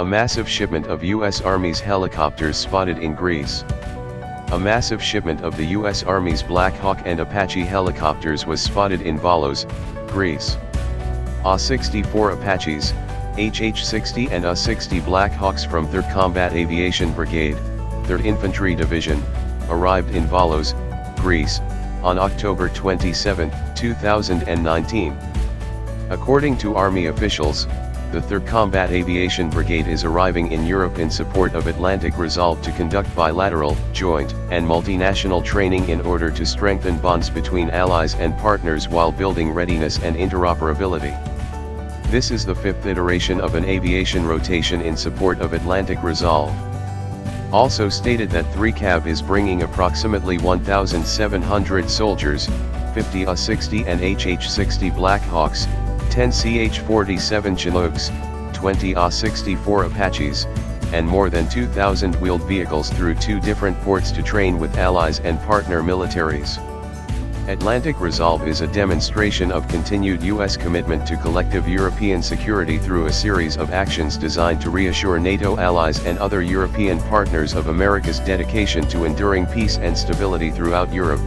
massive shipment of U.S. Army's helicopters spotted in Greece. A massive shipment of the U.S. Army's Black Hawk and Apache helicopters was spotted in Volos, Greece. AH-64 Apaches, AH-60 and AH-60 Black Hawks from 3rd Combat Aviation Brigade, 3rd Infantry Division, arrived in Volos, Greece, on October 27, 2019. According to Army officials, the 3rd Combat Aviation Brigade is arriving in Europe in support of Atlantic Resolve to conduct bilateral, joint, and multinational training in order to strengthen bonds between allies and partners while building readiness and interoperability. This is the 5th iteration of an aviation rotation in support of Atlantic Resolve. Also stated that 3CAB is bringing approximately 1,700 soldiers, 50 AH-60 and AH-60 Black Hawks, 10 CH-47 Chinooks, 20 AH-64 Apaches, and more than 2,000 wheeled vehicles through 2 different ports to train with allies and partner militaries. Atlantic Resolve is a demonstration of continued U.S. commitment to collective European security through a series of actions designed to reassure NATO allies and other European partners of America's dedication to enduring peace and stability throughout Europe.